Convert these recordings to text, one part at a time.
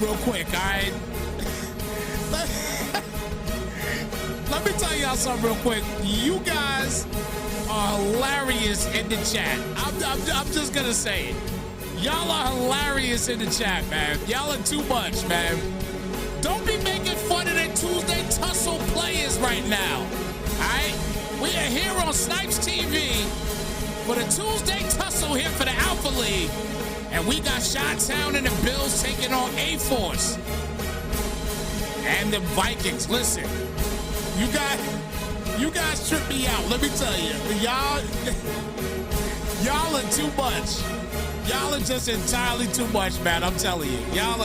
real quick, all right? Let me tell y'all something real quick. You guys are hilarious in the chat. I'm just gonna say it. Y'all are hilarious in the chat, man. Y'all are too much, man. Don't be making fun of the Tuesday Tussle players right now, all right? We are here on Snypz TV for the Tuesday Tussle here for the Alpha League. And we got Chi-Town and the Bills taking on A-Force and the Vikings. Listen, you guys trip me out. Let me tell you, y'all are too much. Y'all are just entirely too much, man. I'm telling you, y'all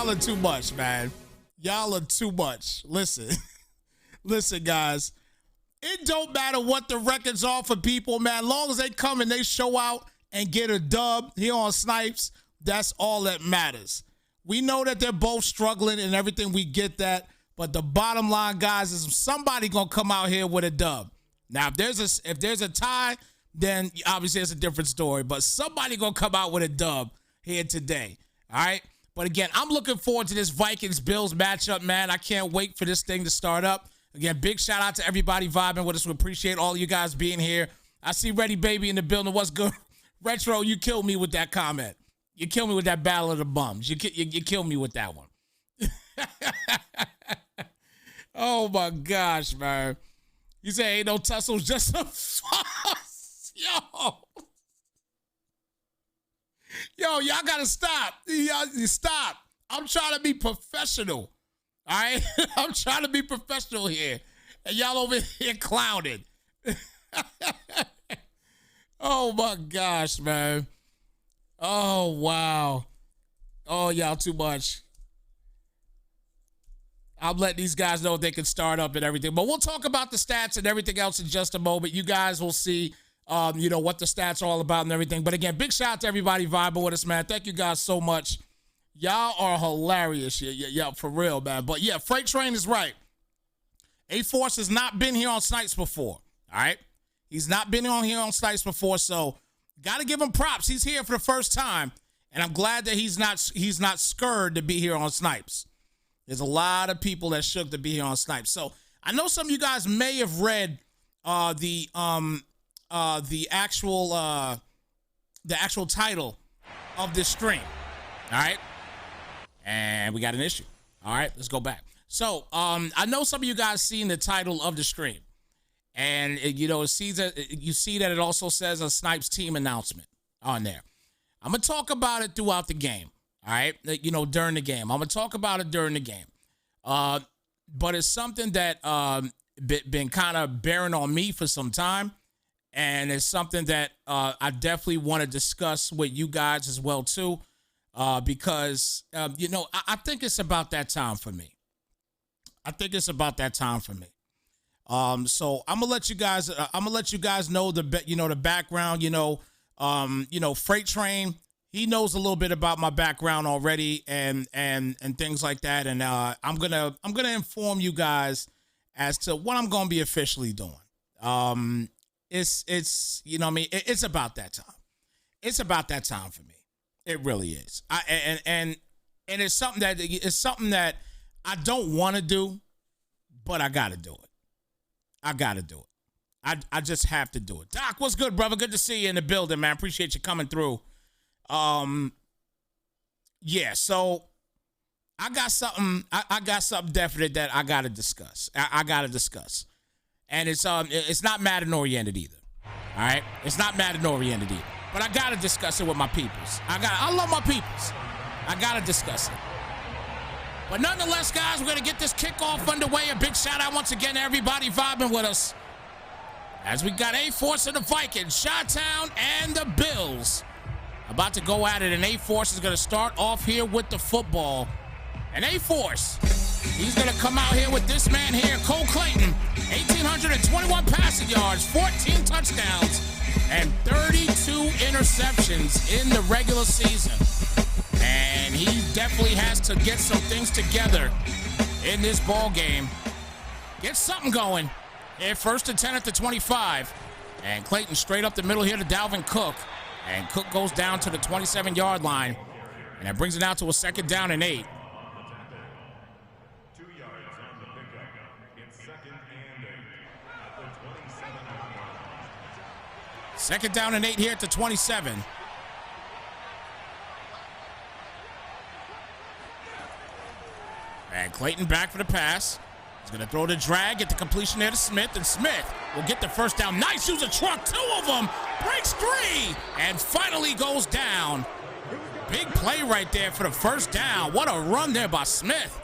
are too much, man. Y'all are too much. Listen, listen, guys. It don't matter what the records are for people, man. As long as they come and they show out and get a dub here on Snypz, that's all that matters. We know that they're both struggling and everything. We get that. But the bottom line, guys, is somebody going to come out here with a dub. Now, if there's a tie, then obviously it's a different story. But somebody going to come out with a dub here today. All right? But again, I'm looking forward to this Vikings-Bills matchup, man. I can't wait for this thing to start up. Again, big shout out to everybody vibing with us. We appreciate all you guys being here. I see Ready Baby in the building. What's good? Retro, you killed me with that comment. You killed me with that Battle of the Bums. You killed me with that one. Oh, my gosh, man. You say ain't no tussles, just a fuss. Yo, y'all got to stop. Y'all stop. I'm trying to be professional. All right? I'm trying to be professional here. And y'all over here clowning. Oh, my gosh, man. Oh, wow. Oh, y'all too much. I'll let these guys know if they can start up and everything. But we'll talk about the stats and everything else in just a moment. You guys will see, what the stats are all about and everything. But, again, big shout out to everybody vibing with us, man. Thank you guys so much. Y'all are hilarious. Yeah, for real, man. But, yeah, Freight Train is right. A-Force has not been here on Snypz before, all right? He's not been on here on Snypz before, so got to give him props. He's here for the first time, and I'm glad that he's not scared to be here on Snypz. There's a lot of people that shook to be here on Snypz. So I know some of you guys may have read the actual title of this stream. All right, and we got an issue. All right, let's go back. So I know some of you guys seen the title of the stream. And, you see that it also says a Snypz team announcement on there. I'm going to talk about it throughout the game, all right? During the game. I'm going to talk about it during the game. But it's something that been kind of bearing on me for some time. And it's something that I definitely want to discuss with you guys as well, too. Because, I think it's about that time for me. So I'm gonna let you guys know the background. Freight Train, he knows a little bit about my background already and things like that. And I'm gonna inform you guys as to what I'm gonna be officially doing. It's it's about that time. It's about that time for me. It really is. And it's something that I don't want to do, but I got to do it. I just have to do it. Doc, what's good, brother? Good to see you in the building, man. Appreciate you coming through. Yeah, so I got something definite that I got to discuss. I got to discuss. And it's not Madden oriented either. All right? It's not Madden oriented either. But I got to discuss it with my peoples. I love my peoples. I got to discuss it. But nonetheless, guys, we're going to get this kickoff underway. A big shout out once again to everybody vibing with us. As we got A-Force and the Vikings, Chi-Town and the Bills about to go at it. And A-Force is going to start off here with the football. And A-Force, he's going to come out here with this man here, Cole Clayton. 1,821 passing yards, 14 touchdowns, and 32 interceptions in the regular season. And he definitely has to get some things together in this ball game. Get something going. And 1st and 10 at the 25. And Clayton straight up the middle here to Dalvin Cook. And Cook goes down to the 27-yard line. And that brings it down to a 2nd down and 8. 2 yards on the pickup. It's 2nd and 8 at the 27-yard line. 2nd down and 8 here at the 27. And Clayton back for the pass. He's going to throw the drag, get the completion there to Smith, and Smith will get the first down. Nice use of truck, 2 of them, breaks 3, and finally goes down. Big play right there for the first down. What a run there by Smith.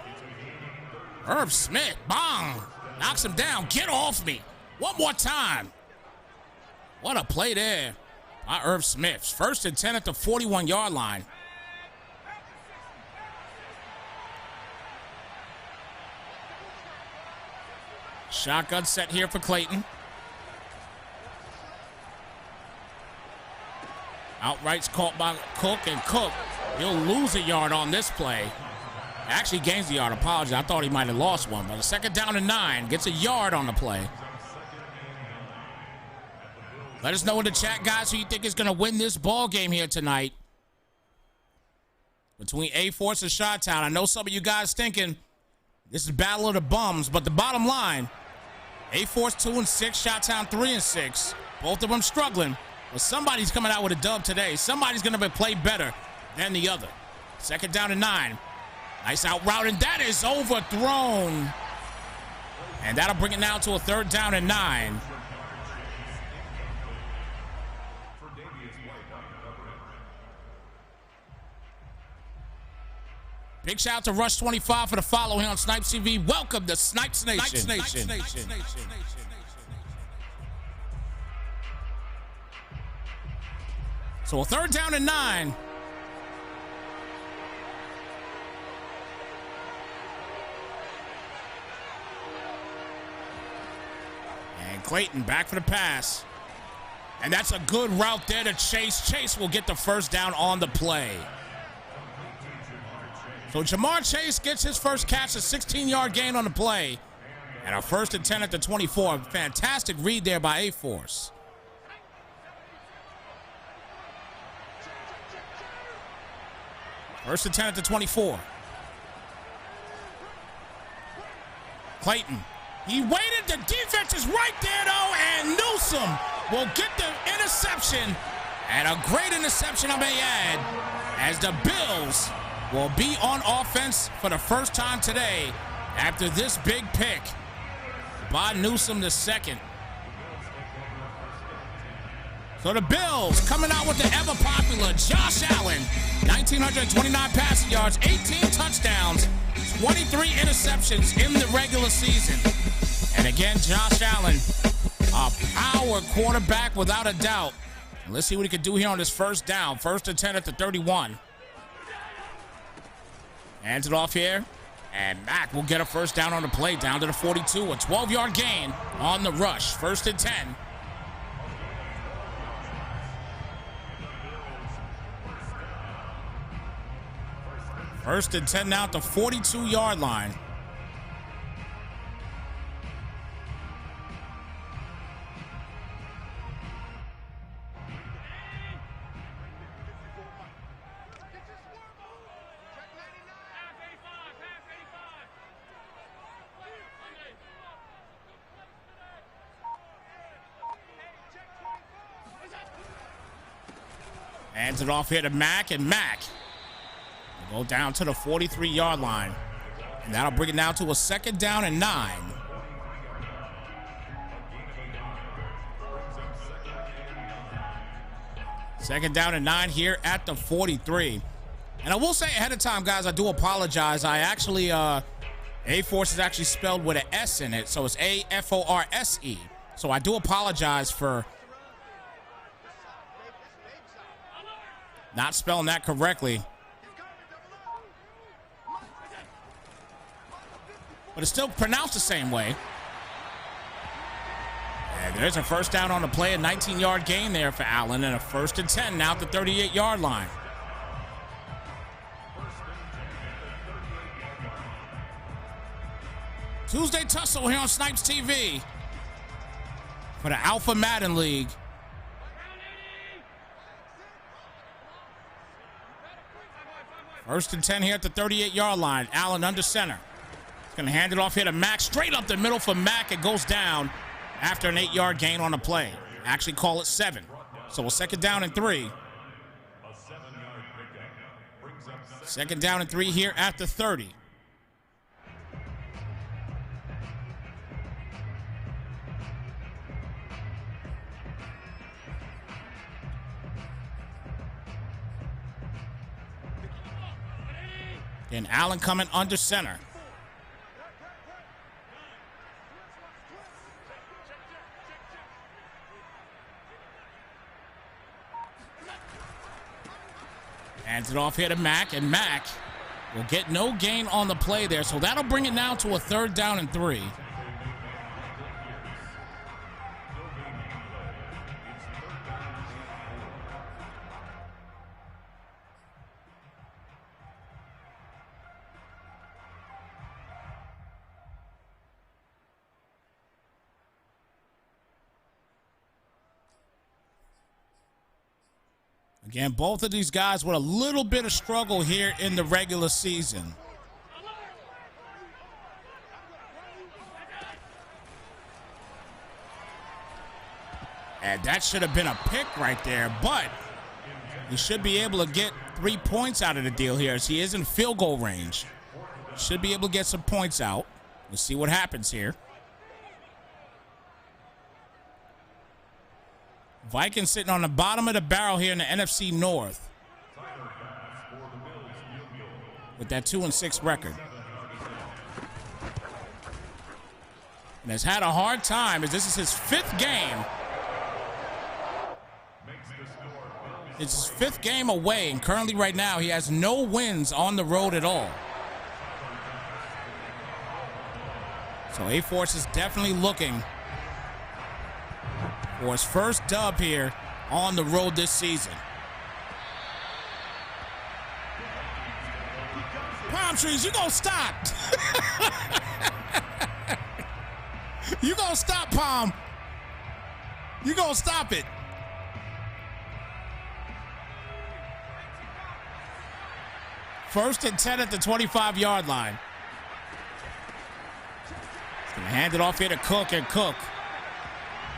Irv Smith, bang, knocks him down. Get off me. One more time. What a play there by Irv Smith. 1st and 10 at the 41-yard line. Shotgun set here for Clayton. Outright's caught by Cook, and Cook, he'll lose a yard on this play. Actually gains the yard. Apologies. I thought he might have lost one, but a 2nd down and 9. Gets a yard on the play. Let us know in the chat, guys, who you think is going to win this ball game here tonight between A-Force and Chi-Town. I know some of you guys thinking this is battle of the bums, but the bottom line, A-Force 2-6, Chi-Town 3-6. Both of them struggling, but somebody's coming out with a dub today. Somebody's going to play better than the other. 2nd down and 9. Nice out route, and that is overthrown. And that'll bring it now to a 3rd down and 9. Big shout out to Rush 25 for the follow here on Snypz TV. Welcome to Snypz Nation. So a 3rd down and 9. And Clayton back for the pass. And that's a good route there to Chase. Chase will get the first down on the play. So Jamar Chase gets his first catch, a 16-yard gain on the play. And a 1st and 10 at the 24. Fantastic read there by A-Force. First and 10 at the 24. Clayton. He waited. The defense is right there, though, and Newsom will get the interception. And a great interception, I may add, as the Bills will be on offense for the first time today after this big pick by Newsom II. So the Bills coming out with the ever-popular Josh Allen. 1,929 passing yards, 18 touchdowns, 23 interceptions in the regular season. And again, Josh Allen, a power quarterback without a doubt. Let's see what he can do here on this first down. 1st and 10 at the 31. Hands it off here. And Mack will get a first down on the play, down to the 42. A 12-yard gain on the rush. 1st and 10. First and 10 now at the 42-yard line. Hands it off here to Mack, and Mack will go down to the 43-yard line. And that'll bring it now to a 2nd down and 9. Second down and 9 here at the 43. And I will say ahead of time, guys, I do apologize. I actually, A-Force is actually spelled with an S in it, so it's A-F-O-R-S-E. So I do apologize for not spelling that correctly. But it's still pronounced the same way. And there's a first down on the play, a 19-yard gain there for Allen, and a 1st and 10 now at the 38-yard line. Tuesday tussle here on Snypz TV for the Alpha Madden League. First and 10 here at the 38-yard line. Allen under center. He's going to hand it off here to Mack. Straight up the middle for Mack. It goes down after an 8-yard gain on the play. Actually call it 7. So we'll second down and 3. Second down and 3 here at the 30. And Allen coming under center. Hands it off here to Mack, and Mack will get no gain on the play there, so that'll bring it now to a 3rd down and 3. Again, both of these guys with a little bit of struggle here in the regular season. And that should have been a pick right there, but he should be able to get 3 points out of the deal here as he is in field goal range. Should be able to get some points out. Let's see what happens here. Vikings sitting on the bottom of the barrel here in the NFC North with that 2-6 record. And has had a hard time as this is his 5th game. It's his 5th game away, and currently right now he has no wins on the road at all. So A-Force is definitely looking for his first dub here on the road this season. Palm trees, you gonna stop. You gonna stop, Palm. You gonna stop it. First and 10 at the 25-yard line. He's gonna hand it off here to Cook, and Cook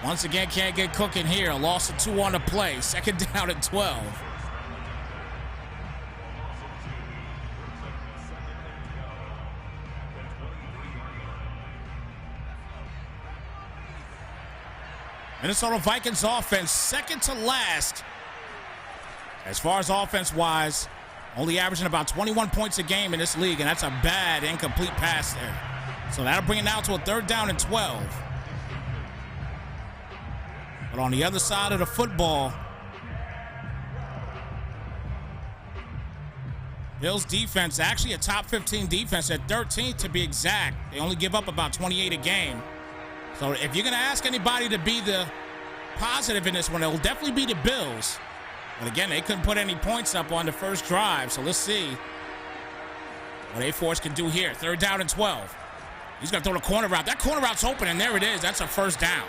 once again can't get Cook in here. A loss of 2 on the play. Second down at 12. Minnesota Vikings offense, second to last. As far as offense-wise, only averaging about 21 points a game in this league, and that's a bad incomplete pass there. So that'll bring it now to a 3rd down and 12. But on the other side of the football, Bills defense, actually a top 15 defense at 13th to be exact. They only give up about 28 a game. So if you're going to ask anybody to be the positive in this one, it will definitely be the Bills. But again, they couldn't put any points up on the first drive. So let's see what A-Force can do here. 3rd down and 12. He's going to throw the corner route. That corner route's open, and there it is. That's a 1st down.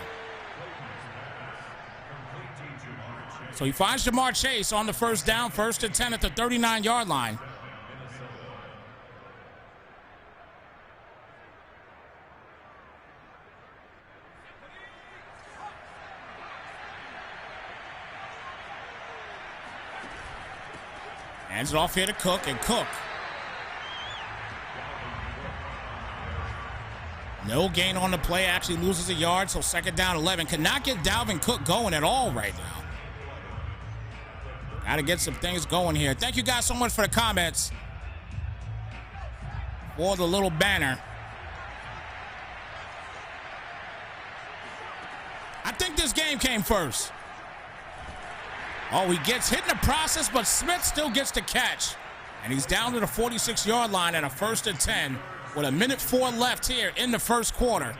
So he finds Jamar Chase on the 1st down, 1st and 10 at the 39-yard line. Hands it off here to Cook, and Cook. No gain on the play, actually loses a yard, so 2nd down 11. Cannot get Dalvin Cook going at all right now. Got to get some things going here. Thank you guys so much for the comments. For the little banner. I think this game came first. Oh, he gets hit in the process, but Smith still gets the catch. And he's down to the 46-yard line at a 1st and 10 with 1:04 left here in the first quarter.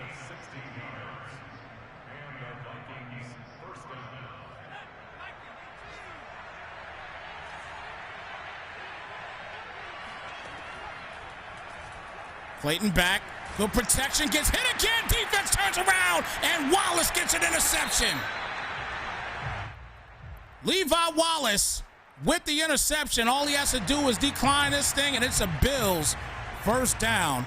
Clayton back, good protection, gets hit again, defense turns around, and Wallace gets an interception. Levi Wallace with the interception. All he has to do is decline this thing, and it's a Bills first down.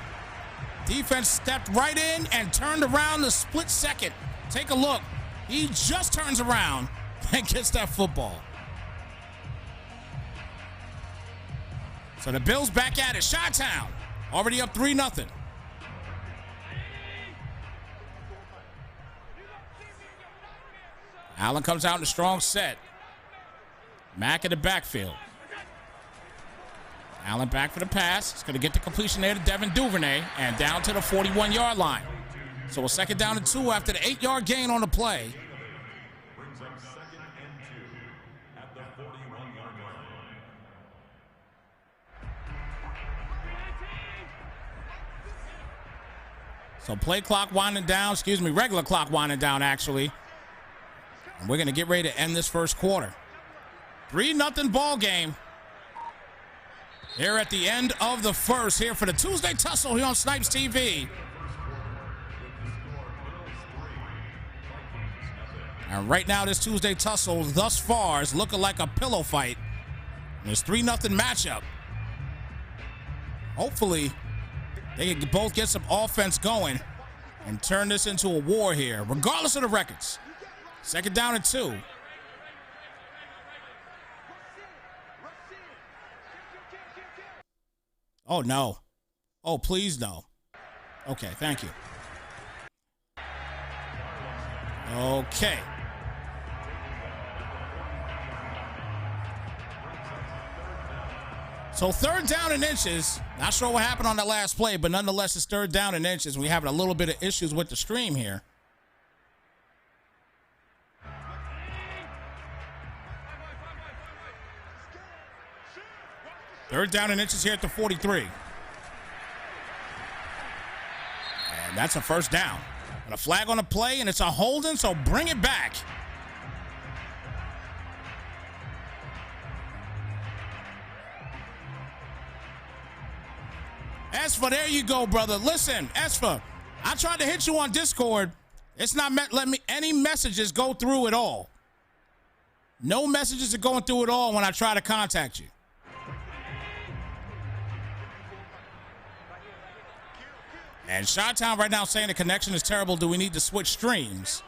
Defense stepped right in and turned around the split second. Take a look. He just turns around and gets that football. So the Bills back at it. Chi-Town already up 3-0. Allen comes out in a strong set. Mack in the backfield. Allen back for the pass. He's going to get the completion there to Devin Duvernay and down to the 41-yard line. So a 2nd down and 2 after the 8-yard gain on the play. Brings up 2nd and 2 at the 41-yard line. So play clock winding down, regular clock winding down actually. And we're going to get ready to end this first quarter. 3-0 ball game. Here at the end of the first, here for the Tuesday Tussle here on Snypz TV. And right now, this Tuesday Tussle thus far is looking like a pillow fight. This 3-0 matchup. Hopefully, they can both get some offense going and turn this into a war here, regardless of the records. 2nd down and 2. Oh, no. Oh, please, no. Okay, thank you. Okay. So 3rd down and inches. Not sure what happened on that last play, but nonetheless, it's 3rd down and inches. We're having a little bit of issues with the stream here. Third down and inches here at the 43. And that's a first down. And a flag on the play, and it's a holding, so bring it back. Esfa, there you go, brother. Listen, Esfa, I tried to hit you on Discord. It's not letting me any messages go through at all. No messages are going through at all when I try to contact you. And Chi-Town right now saying the connection is terrible. Do we need to switch streams?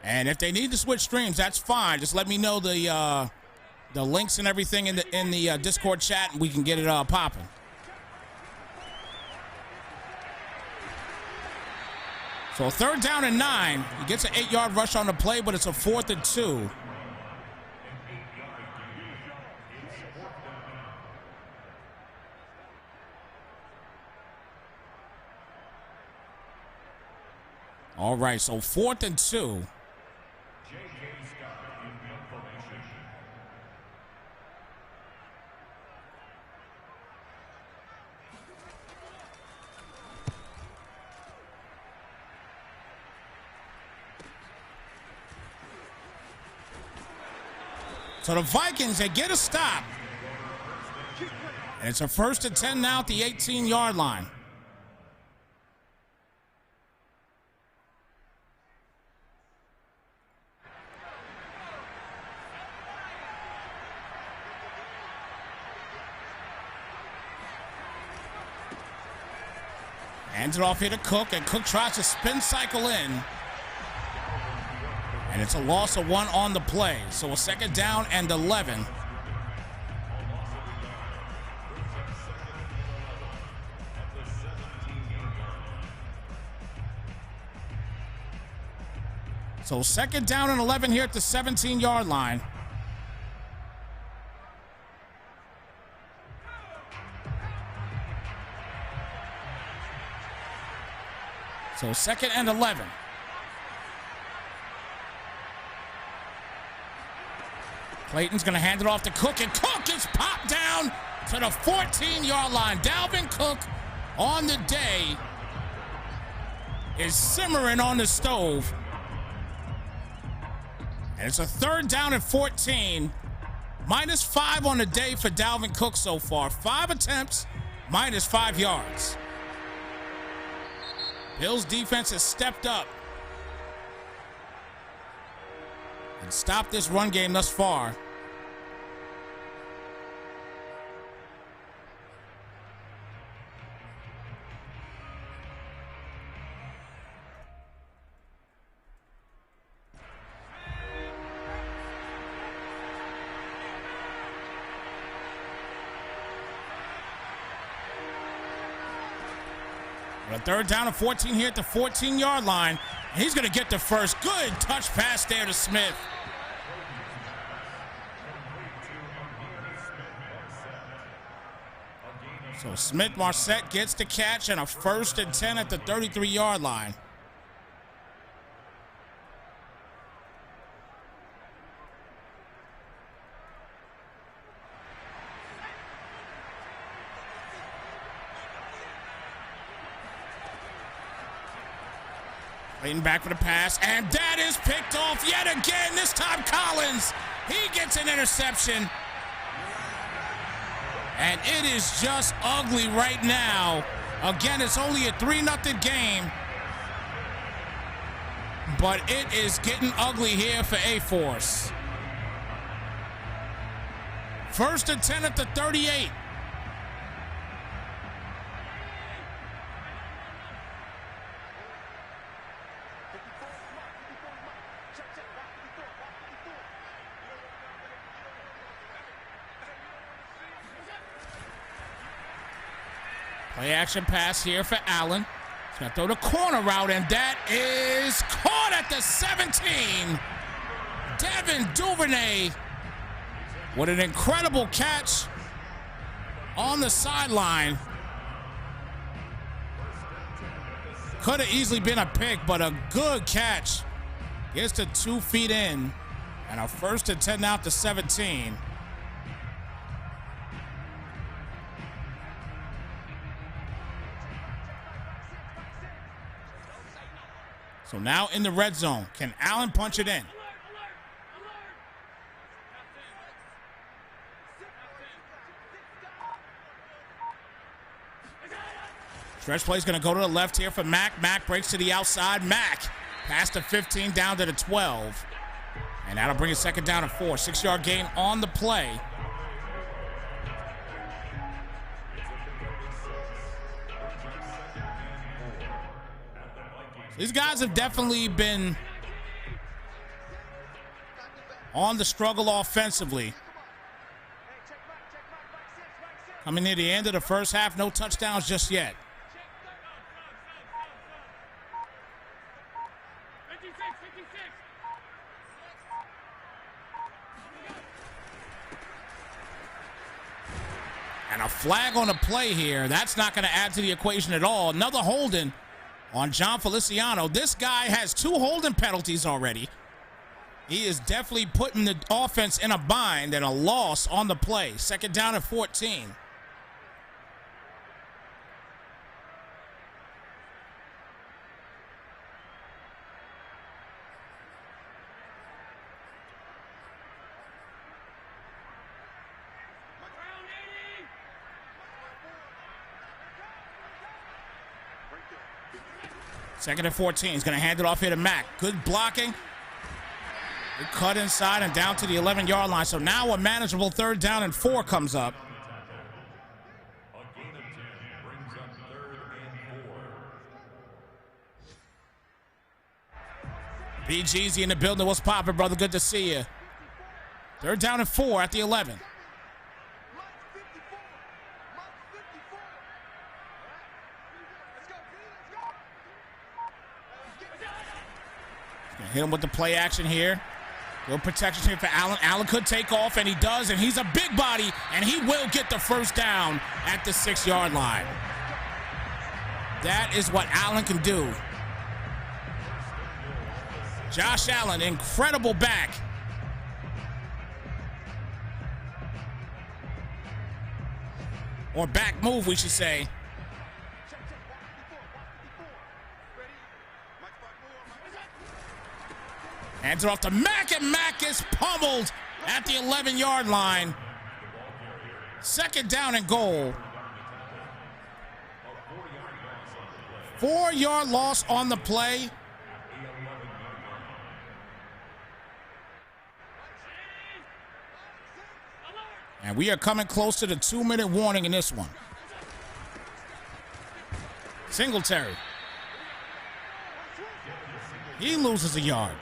And if they need to switch streams, that's fine. Just let me know the links and everything in the Discord chat, and we can get it popping. So 3rd down and 9. He gets an 8-yard rush on the play, but it's a 4th and 2. All right, so 4th and 2. So the Vikings, they get a stop. And it's a 1st and 10 now at the 18-yard line. Hands it off here to Cook, and Cook tries to spin cycle in. And it's a loss of 1 on the play. So a 2nd down and 11. So 2nd down and 11 here at the 17-yard line. So 2nd and 11. Clayton's going to hand it off to Cook, and Cook is popped down to the 14-yard line. Dalvin Cook on the day is simmering on the stove. And it's a 3rd down and 14. -5 on the day for Dalvin Cook so far. 5 attempts, -5 yards. Bills defense has stepped up and stopped this run game thus far. A third down and 14 here at the 14-yard line. And he's going to get the first. Good touch pass there to Smith. So Smith-Marset gets the catch and a 1st and 10 at the 33-yard line. Waiting back for the pass, and that is picked off yet again. This time Collins, he gets an interception. And it is just ugly right now. Again, it's only a 3-0 game. But it is getting ugly here for A-Force. 1st and 10 at the 38. Play action pass here for Allen. He's going to throw the corner route, and that is caught at the 17. Devin Duvernay with an incredible catch on the sideline. Could have easily been a pick, but a good catch. Gets to 2 feet in, and a 1st and 10 out to 17. So now in the red zone, can Allen punch it in? Stretch play is going to go to the left here for Mack. Mack breaks to the outside. Mack past the 15 down to the 12. And that'll bring a 2nd down and 4. 6-yard gain on the play. These guys have definitely been on the struggle offensively. Coming near the end of the first half, no touchdowns just yet. And a flag on the play here. That's not going to add to the equation at all. Another holding on John Feliciano. This guy has 2 holding penalties already. He is definitely putting the offense in a bind and a loss on the play. 2nd down and 14. Second and 14. He's going to hand it off here to Mack. Good blocking. Good cut inside and down to the 11-yard line. So now a manageable 3rd down and 4 comes up. A gain of 10 brings up 3rd and 4. BGZ in the building. What's poppin', brother? Good to see you. 3rd down and 4 at the 11. Hit him with the play action here. Good protection here for Allen. Allen could take off, and he does, and he's a big body, and he will get the 1st down at the 6-yard line. That is what Allen can do. Josh Allen, incredible back. Or back move, we should say. Hands it off to Mack, and Mack is pummeled at the 11-yard line. 2nd down and goal. 4-yard loss on the play. And we are coming close to the 2-minute warning in this one. Singletary. He loses a yard.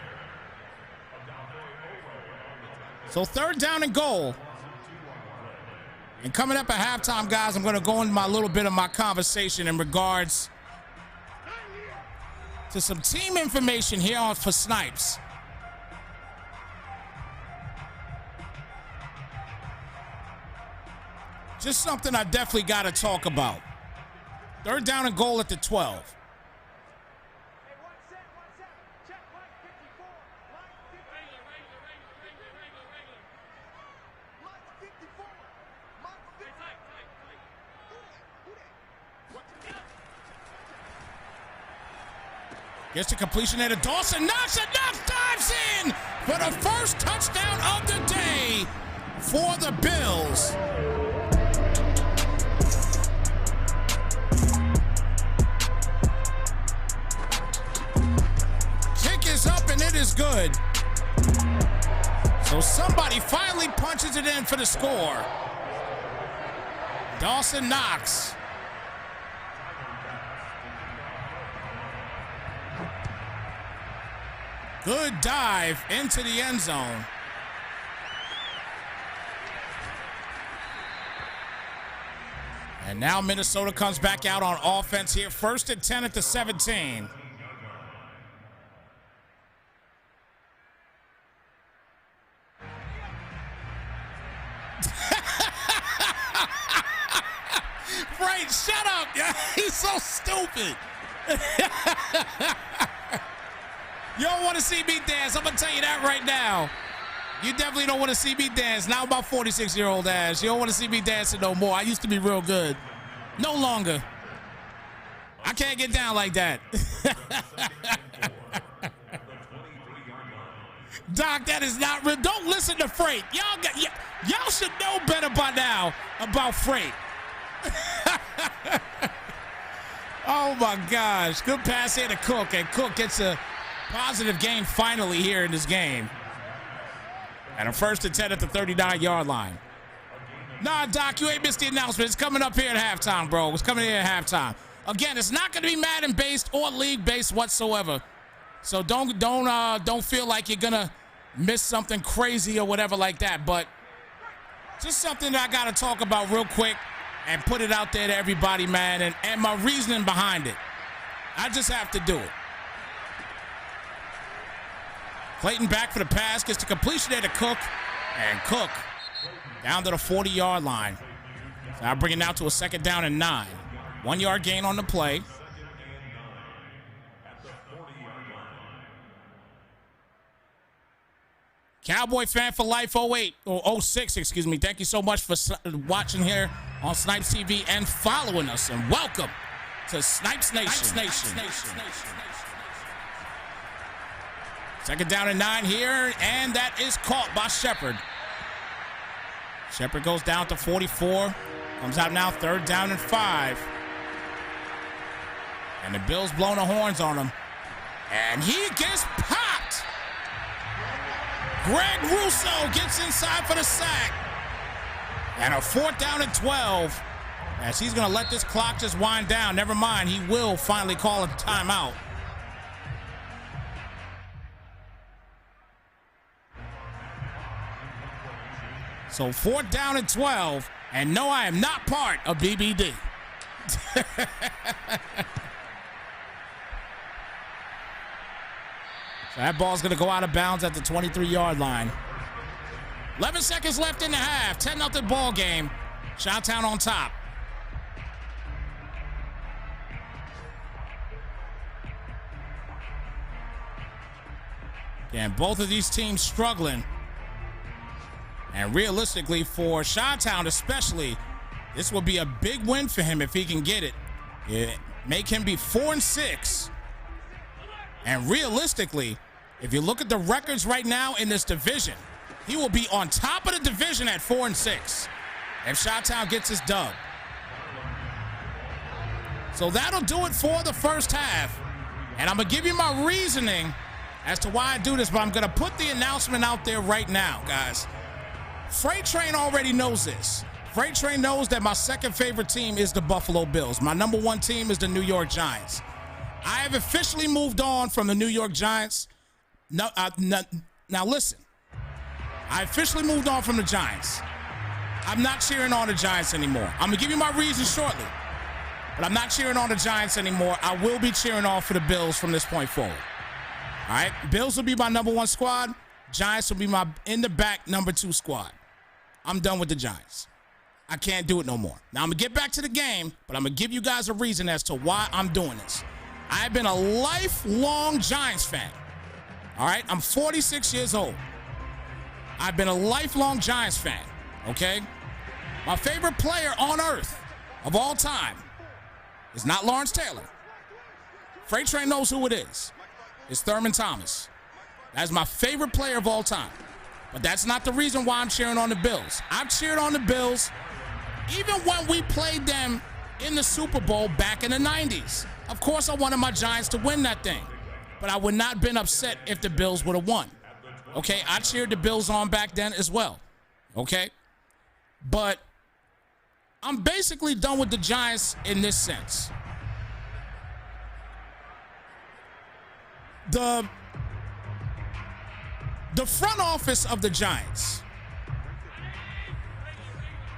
So 3rd down and goal. And coming up at halftime, guys, I'm going to go into my little bit of my conversation in regards to some team information here on for Snypz. Just something I definitely got to talk about. 3rd down and goal at the 12. Gets the completion there to Dawson. Knox it. Knox dives in for the first touchdown of the day for the Bills. Kick is up and it is good. So somebody finally punches it in for the score. Dawson Knox. Good dive into the end zone. And now Minnesota comes back out on offense here. 1st and 10 at the 17. Right, shut up. He's so stupid. You don't want to see me dance. I'm going to tell you that right now. You definitely don't want to see me dance. Now my 46-year-old ass. You don't want to see me dancing no more. I used to be real good. No longer. I can't get down like that. Doc, that is not real. Don't listen to Freight. Y'all should know better by now about Freight. Oh, my gosh. Good pass here to Cook, and Cook gets a positive gain finally here in this game. And a 1st and 10 at the 39-yard line. Nah, Doc, you ain't missed the announcement. It's coming up here at halftime, bro. It's coming here at halftime. Again, it's not going to be Madden-based or league-based whatsoever. So don't feel like you're going to miss something crazy or whatever like that. But just something that I got to talk about real quick and put it out there to everybody, man, and my reasoning behind it. I just have to do it. Clayton back for the pass, gets the completion there to Cook, and Cook down to the 40-yard line. So I bring it now to a 2nd down and 9. 1-yard gain on the play. Cowboy fan for life 08 or 06, excuse me. Thank you so much for watching here on Snypz TV and following us. And welcome to Snypz Nation. 2nd down and 9 here, and that is caught by Shepard. Shepard goes down to 44. Comes out now 3rd down and 5. And the Bills blowing the horns on him. And he gets popped. Greg Russo gets inside for the sack. And a 4th down and 12. As he's going to let this clock just wind down. Never mind, he will finally call a timeout. So 4th down and 12, and no, I am not part of BBD. So that ball's going to go out of bounds at the 23-yard line. 11 seconds left in the half. 10-0 ball game. Chi-Town on top. And both of these teams struggling. And realistically, for Chi-Town especially, this will be a big win for him if he can get it. Make him be 4-6. And realistically, if you look at the records right now in this division, he will be on top of the division at 4-6 if Chi-Town gets his dub. So that'll do it for the first half. And I'm going to give you my reasoning as to why I do this, but I'm going to put the announcement out there right now, guys. Freight Train already knows this. Freight Train knows that my second favorite team is the Buffalo Bills. My number 1 team is the New York Giants. I have officially moved on from the New York Giants. Now listen. I officially moved on from the Giants. I'm not cheering on the Giants anymore. I'm going to give you my reasons shortly. But I'm not cheering on the Giants anymore. I will be cheering on for the Bills from this point forward. All right? Bills will be my number 1 squad. Giants will be my in-the-back number 2 squad. I'm done with the Giants. I can't do it no more. Now, I'm going to get back to the game, but I'm going to give you guys a reason as to why I'm doing this. I've been a lifelong Giants fan. All right? I'm 46 years old. I've been a lifelong Giants fan, okay? My favorite player on earth of all time is not Lawrence Taylor. Freight Train knows who it is. It's Thurman Thomas. That's my favorite player of all time. But that's not the reason why I'm cheering on the Bills. I've cheered on the Bills even when we played them in the Super Bowl back in the 90s. Of course, I wanted my Giants to win that thing. But I would not have been upset if the Bills would have won. Okay, I cheered the Bills on back then as well. Okay? But I'm basically done with the Giants in this sense. The front office of the Giants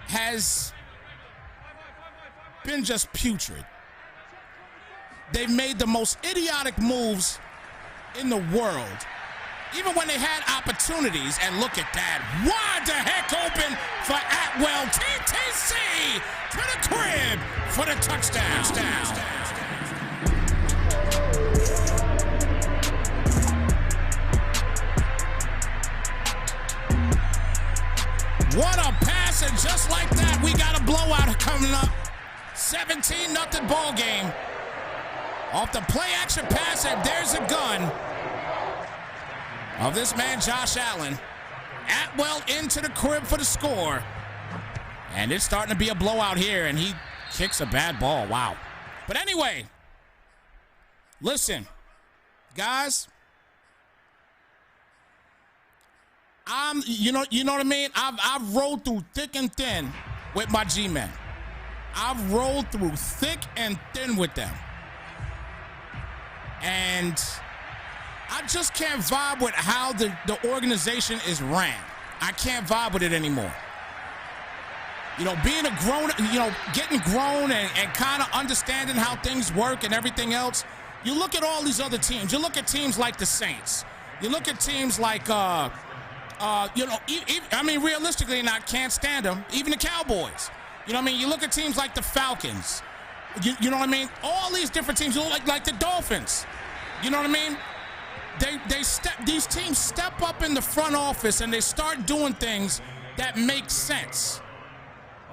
has been just putrid. They've made the most idiotic moves in the world. Even when they had opportunities, and look at that, wide the heck open for Atwell, TTC to the crib for the touchdown. What a pass, and just like that, we got a blowout coming up. 17-0 ball game. Off the play-action pass, and there's a gun of this man, Josh Allen. Atwell into the crib for the score. And it's starting to be a blowout here, and he kicks a bad ball. Wow. But anyway, listen, guys. You know what I mean? I've rolled through thick and thin with my G-men. I've rolled through thick and thin with them. And I just can't vibe with how the organization is ran. I can't vibe with it anymore. You know, being a grown, getting grown and kind of understanding how things work and everything else. You look at all these other teams. You look at teams like the Saints. You look at teams like, realistically, and I can't stand them, even the Cowboys. You know what I mean? You look at teams like the Falcons. You know what I mean? All these different teams, you look like the Dolphins. You know what I mean? These teams step up in the front office and they start doing things that make sense.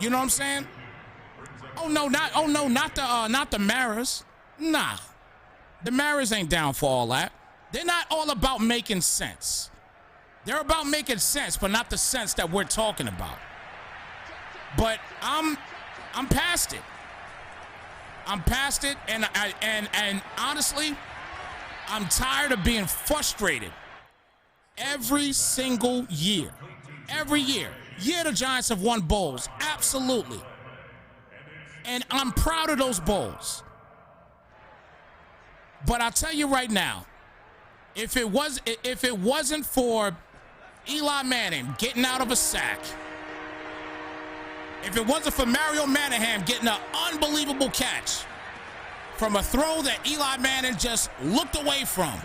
You know what I'm saying? Not the Maras. Nah. The Maras ain't down for all that. They're not all about making sense. They're about making sense, but not the sense that we're talking about. But I'm past it. I'm past it, and honestly, I'm tired of being frustrated every single year. Every year. Yeah, the Giants have won bowls, absolutely. And I'm proud of those bowls. But I'll tell you right now, if it wasn't for Eli Manning getting out of a sack, if it wasn't for Mario Manningham getting an unbelievable catch from a throw that Eli Manning just looked away from,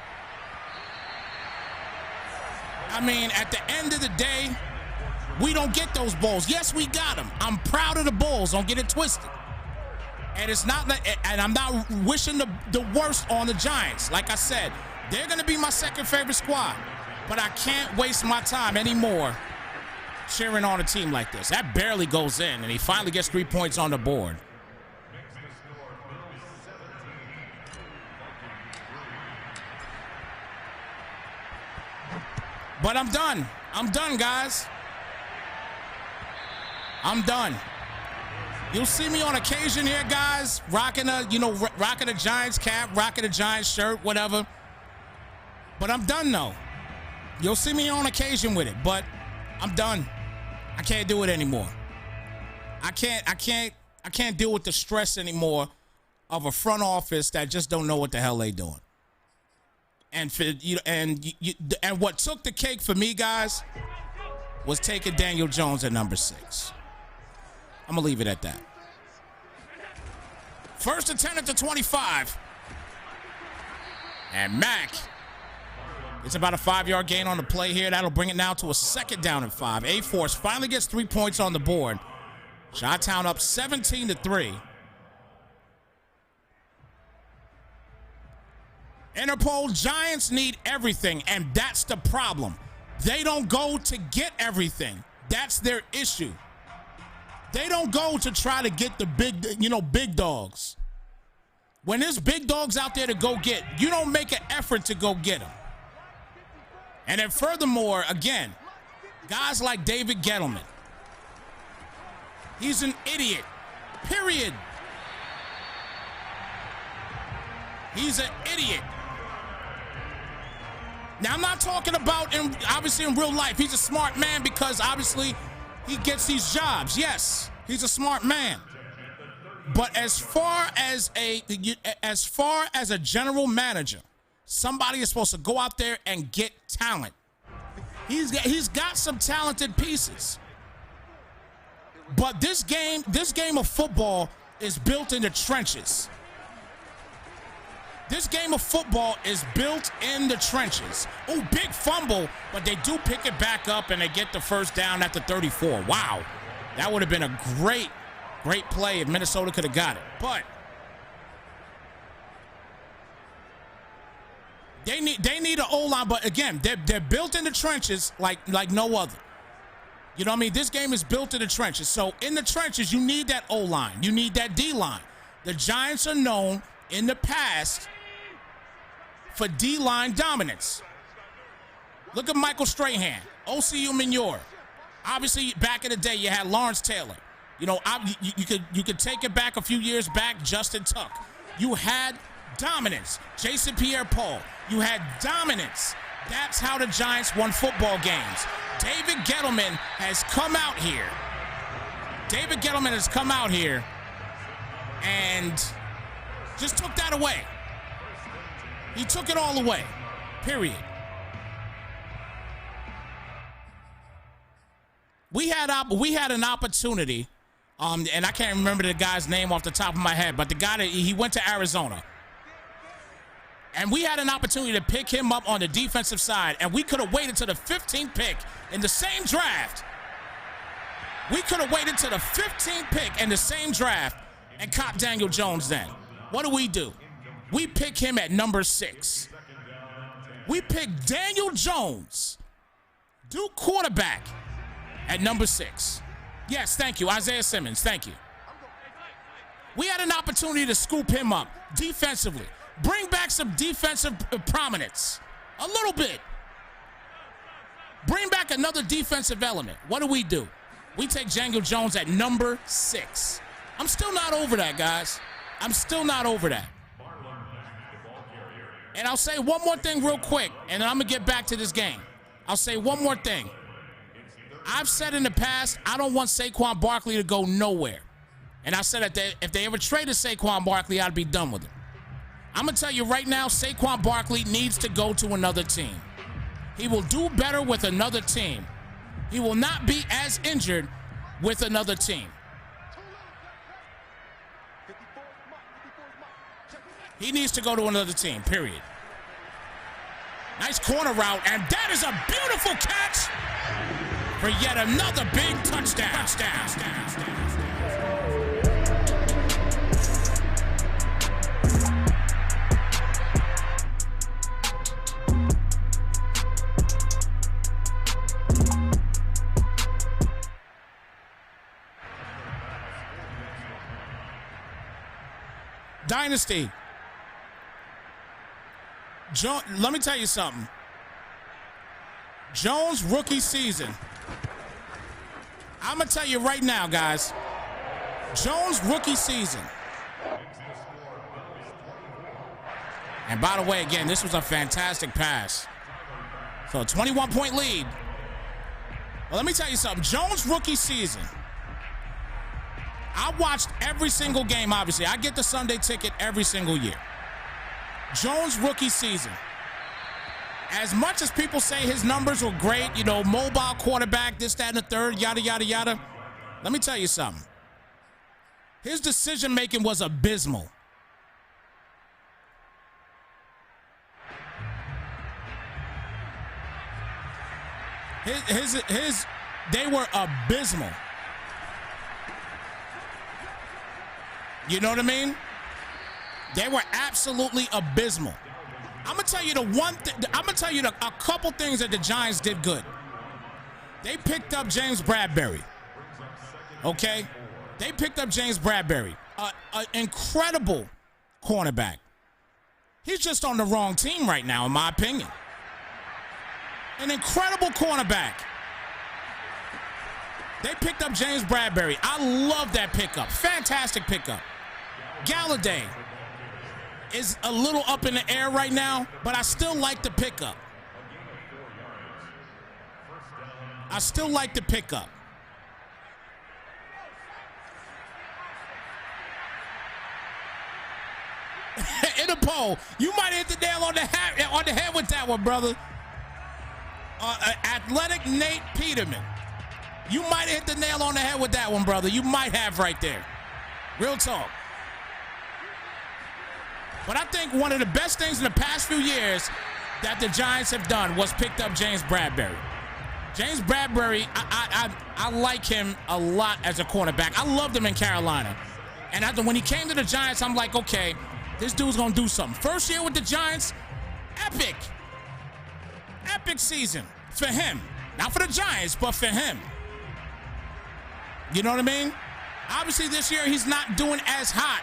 I mean, at the end of the day, we don't get those bowls. Yes, we got them. I'm proud of the bowls. Don't get it twisted. And it's not that, and I'm not wishing the worst on the Giants. Like I said, they're going to be my second favorite squad. But I can't waste my time anymore cheering on a team like this. That barely goes in, and he finally gets 3 points on the board. But I'm done. I'm done, guys. I'm done. You'll see me on occasion here, guys, rocking a Giants cap, rocking a Giants shirt, whatever. But I'm done, though. You'll see me on occasion with it, but I'm done. I can't do it anymore. I can't deal with the stress anymore of a front office that just don't know what the hell they doing. And what took the cake for me, guys, was taking Daniel Jones at number 6. I'm gonna leave it at that. First and 10 at the 25. And Mack, it's about a 5-yard gain on the play here. That'll bring it now to a 2nd down and 5. A-Force finally gets 3 points on the board. Chi-Town up 17-3. Interpol, Giants need everything, and that's the problem. They don't go to get everything. That's their issue. They don't go to try to get the big dogs. When there's big dogs out there to go get, you don't make an effort to go get them. And then furthermore, again, guys like David Gettleman, he's an idiot, period. He's an idiot. Now, I'm not talking about, obviously, in real life. He's a smart man because, obviously, he gets these jobs. Yes, he's a smart man. But as far as a general manager, somebody is supposed to go out there and get talent. He's got some talented pieces. But this game of football is built in the trenches. This game of football is built in the trenches. Oh, big fumble, but they do pick it back up and they get the first down at the 34. Wow, that would have been a great play if Minnesota could have got it. But they need an O-line, but again, they're built in the trenches like no other. You know what I mean? This game is built in the trenches. So in the trenches, you need that O-line. You need that D-line. The Giants are known in the past for D-line dominance. Look at Michael Strahan, OCU Minor. Obviously, back in the day, you had Lawrence Taylor. You know, you could take it back a few years back, Justin Tuck. You had dominance. Jason Pierre-Paul. You had dominance. That's how the Giants won football games. David Gettleman has come out here. David Gettleman has come out here and just took that away. He took it all away, period. We had an opportunity, and I can't remember the guy's name off the top of my head, but the guy he went to Arizona. And we had an opportunity to pick him up on the defensive side, and we could have waited to the 15th pick in the same draft. We could have waited to the 15th pick in the same draft and caught Daniel Jones then. What do? We pick him at number 6. We pick Daniel Jones, Duke quarterback, at number 6. Yes, thank you, Isaiah Simmons, thank you. We had an opportunity to scoop him up defensively. Bring back some defensive prominence, a little bit. Bring back another defensive element. What do? We take Daniel Jones at number 6. I'm still not over that, guys. I'm still not over that. And I'll say one more thing real quick, and then I'm going to get back to this game. I'll say one more thing. I've said in the past, I don't want Saquon Barkley to go nowhere. And I said that if they ever traded Saquon Barkley, I'd be done with him. I'm going to tell you right now, Saquon Barkley needs to go to another team. He will do better with another team. He will not be as injured with another team. He needs to go to another team, period. Nice corner route, and that is a beautiful catch for yet another big touchdown. Dynasty. Let me tell you something. Jones' rookie season. I'm going to tell you right now, guys. Jones' rookie season. And by the way, again, this was a fantastic pass. So a 21-point lead. Well, let me tell you something. Jones' rookie season. I watched every single game, obviously. I get the Sunday ticket every single year. Jones' rookie season. As much as people say his numbers were great, you know, mobile quarterback, this, that, and the third, yada, yada, yada. Let me tell you something. His decision-making was abysmal. They were abysmal. You know what I mean? They were absolutely abysmal. I'm gonna tell you a couple things that the Giants did good. They picked up James Bradbury. Okay? They picked up James Bradbury, an incredible cornerback. He's just on the wrong team right now, in my opinion. An incredible cornerback. They picked up James Bradbury. I love that pickup. Fantastic pickup. Galladay is a little up in the air right now, but I still like the pickup. I still like the pickup. In a poll, you might hit the nail on the head with that one, brother. Athletic Nate Peterman. You might hit the nail on the head with that one, brother. You might have right there. Real talk. But I think one of the best things in the past few years that the Giants have done was picked up James Bradbury. James Bradbury, I like him a lot as a cornerback. I loved him in Carolina. And when he came to the Giants, I'm like, okay, this dude's going to do something. First year with the Giants, epic. Epic season for him. Not for the Giants, but for him. You know what I mean? Obviously, this year he's not doing as hot,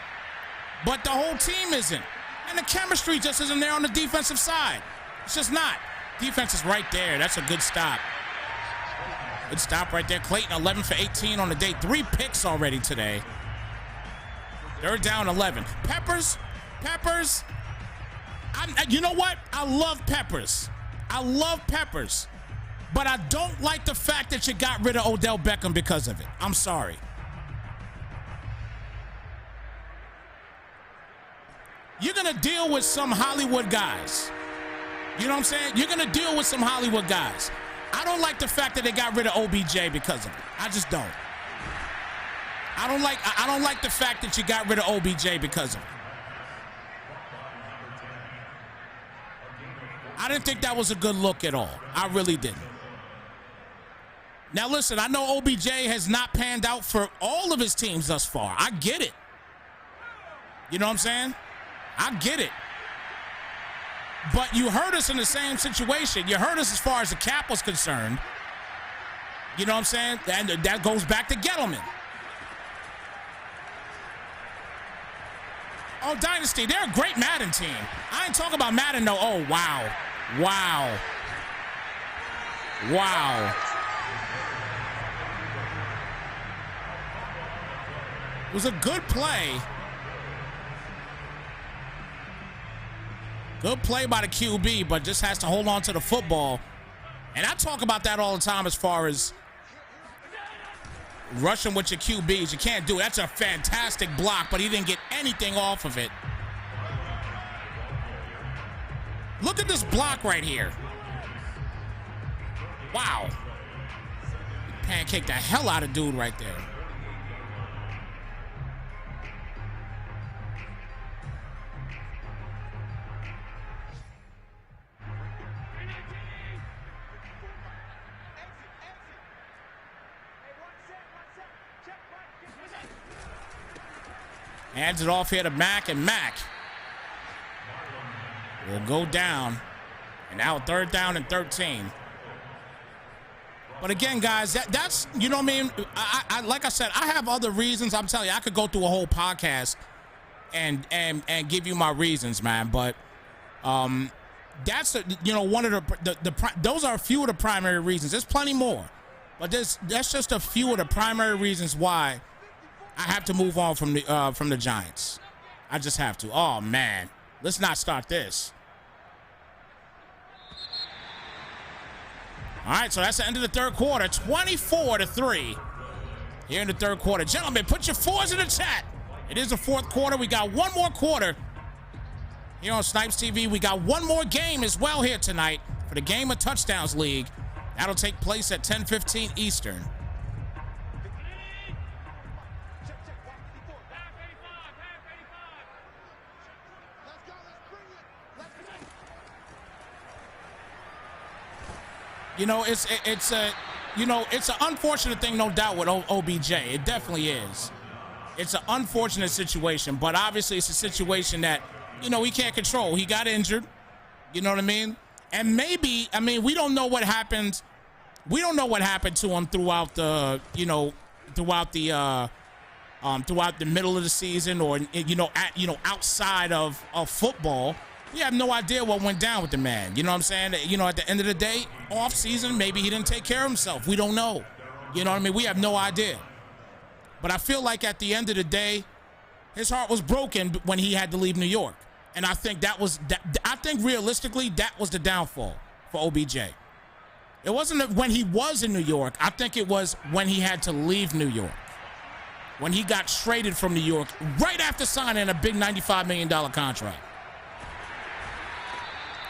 but the whole team isn't. And the chemistry just isn't there on the defensive side. It's just not. Defense is right there. That's a good stop. Good stop right there. Clayton, 11 for 18 on the day. 3 picks already today. Third down, 11. Peppers. You know what? I love Peppers. But I don't like the fact that you got rid of Odell Beckham because of it. I'm sorry. You're going to deal with some Hollywood guys. You know what I'm saying? You're going to deal with some Hollywood guys. I don't like the fact that they got rid of OBJ because of it. I just don't. I don't like the fact that you got rid of OBJ because of it. I didn't think that was a good look at all. I really didn't. Now listen, I know OBJ has not panned out for all of his teams thus far. I get it. You know what I'm saying? I get it. But you hurt us in the same situation. You hurt us as far as the cap was concerned. You know what I'm saying? And that goes back to Gettleman. Oh, Dynasty, they're a great Madden team. I ain't talking about Madden, though. Oh, wow. Wow. Wow. It was a good play. Good play by the QB, but just has to hold on to the football. And I talk about that all the time as far as rushing with your QBs. You can't do it. That's a fantastic block, but he didn't get anything off of it. Look at this block right here. Wow. Pancake the hell out of dude right there. Hands it off here to Mack, and Mack will go down. And now 3rd down and 13. But again, guys, that's, you know what I mean? I like I said, I have other reasons. I'm telling you, I could go through a whole podcast and give you my reasons, man. But that's, you know, one of the those are a few of the primary reasons. There's plenty more. But that's just a few of the primary reasons why I have to move on from the Giants. I just have to. Oh, man. Let's not start this. All right, so that's the end of the 3rd quarter. 24-3 here in the 3rd quarter. Gentlemen, put your 4s in the chat. It is the 4th quarter. We got one more quarter here on Snypz TV. We got one more game as well here tonight for the Game of Touchdowns League. That'll take place at 10:15 Eastern. You know, it's an unfortunate thing, no doubt, with OBJ. It definitely is. It's an unfortunate situation, but obviously it's a situation that, you know, he can't control. He got injured. You know what I mean? And maybe, I mean, we don't know what happened. We don't know what happened to him throughout the, throughout the middle of the season, or, outside of football. We have no idea what went down with the man. You know what I'm saying? You know, at the end of the day, off season, maybe he didn't take care of himself. We don't know. You know what I mean? We have no idea. But I feel like at the end of the day, his heart was broken when he had to leave New York. And I think realistically, that was the downfall for OBJ. It wasn't when he was in New York. I think it was when he had to leave New York. When he got traded from New York right after signing a big $95 million contract.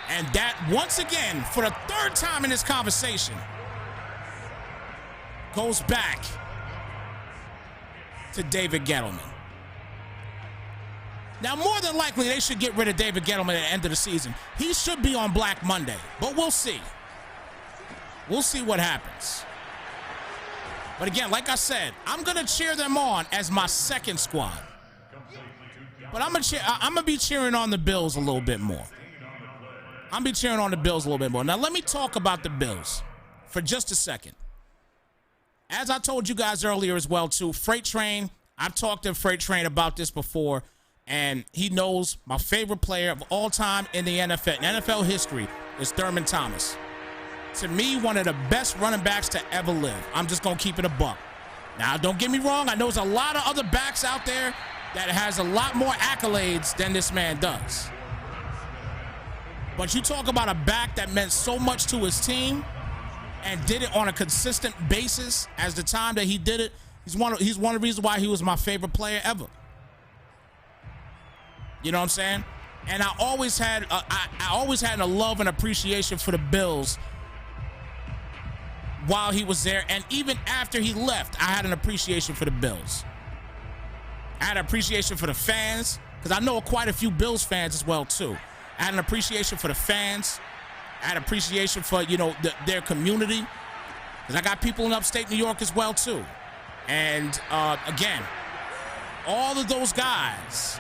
And that, once again, for the third time in this conversation, goes back to David Gettleman. Now, more than likely, they should get rid of David Gettleman at the end of the season. He should be on Black Monday, but we'll see. We'll see what happens. But again, like I said, I'm going to cheer them on as my second squad. But I'm going to be cheering on the Bills a little bit more. I'm going to be cheering on the Bills a little bit more. Now, let me talk about the Bills for just a second. As I told you guys earlier as well, too, Freight Train, I've talked to Freight Train about this before, and he knows my favorite player of all time in the NFL, in NFL history, is Thurman Thomas. To me, one of the best running backs to ever live. I'm just going to keep it a buck. Now, don't get me wrong. I know there's a lot of other backs out there that has a lot more accolades than this man does. But you talk about a back that meant so much to his team and did it on a consistent basis as the time that he did it. He's one of the reasons why he was my favorite player ever. You know what I'm saying? And I always had a love and appreciation for the Bills while he was there, and even after he left, I had an appreciation for the Bills. I had an appreciation for the fans, because I know quite a few Bills fans as well too. I had an appreciation for the fans. I had appreciation for, their community, because I got people in upstate New York as well too. And again, all of those guys,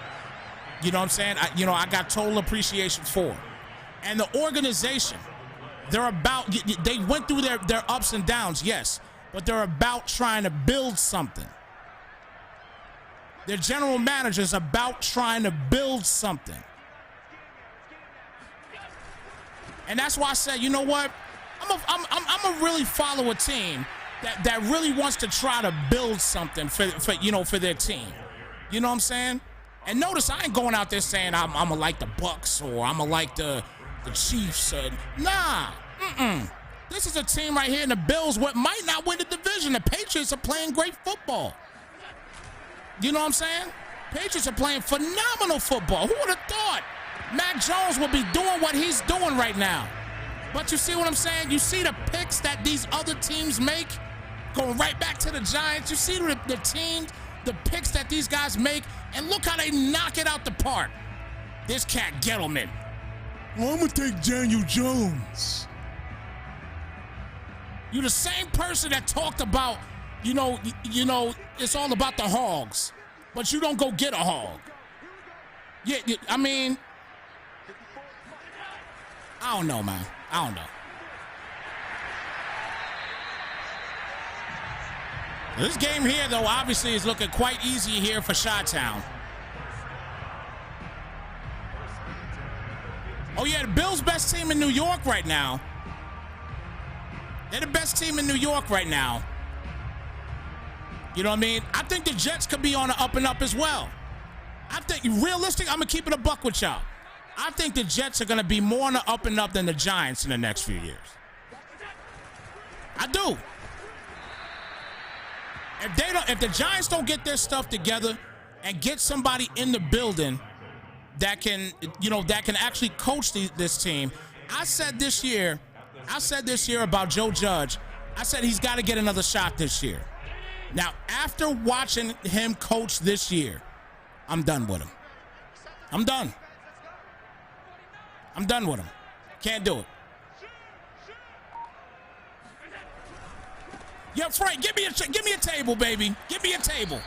you know what I'm saying? I got total appreciation for. And the organization, they went through their ups and downs, yes, but they're about trying to build something. Their general manager's about trying to build something. And that's why I said, you know what? I'm a really follow a team that really wants to try to build something for their team. You know what I'm saying? And notice I ain't going out there saying I'm gonna like the Bucks or I'm gonna like the Chiefs. Nah. This is a team right here in the Bills what might not win the division. The Patriots are playing great football. You know what I'm saying? Patriots are playing phenomenal football. Who would have thought Mac Jones would be doing what he's doing right now? But you see what I'm saying? You see the picks that these other teams make? Going right back to the Giants. You see the picks that these guys make, and look how they knock it out the park. This cat Gettleman. Well, I'm going to take Daniel Jones. You're the same person that talked about, it's all about the hogs, but you don't go get a hog. Yeah, I mean, I don't know, man. I don't know. This game here, though, obviously is looking quite easy here for Chi-Town. Oh, yeah, the Bills' best team in New York right now. They're the best team in New York right now. You know what I mean? I think the Jets could be on the up and up as well. I think, realistic, I'm going to keep it a buck with y'all. I think the Jets are going to be more on the up and up than the Giants in the next few years. I do. If the Giants don't get their stuff together and get somebody in the building that can actually coach this team, I said this year about Joe Judge, I said he's got to get another shot this year. Now, after watching him coach this year, I'm done with him. I'm done with him. Can't do it. Yeah, Frank, give me a table, baby. Give me a table.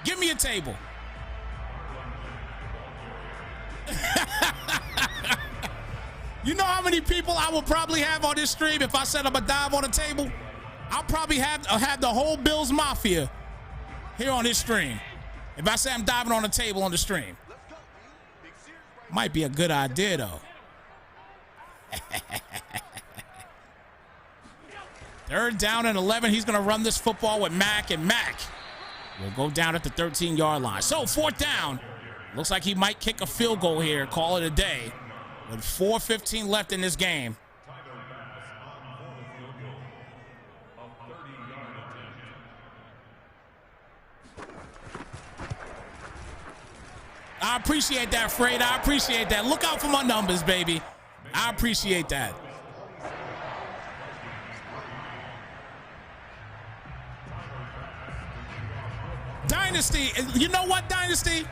Give me a table. You know how many people I will probably have on this stream if I said I'm gonna dive on a table? I'll probably have the whole Bills Mafia here on this stream. If I say I'm diving on a table on the stream. Might be a good idea, though. Third down and 11. He's going to run this football with Mack, and Mack will go down at the 13-yard line. So, fourth down. Looks like he might kick a field goal here, call it a day, with 4:15 left in this game. I appreciate that, Freight. I appreciate that. Look out for my numbers, baby. I appreciate that. Dynasty, you know what, Dynasty?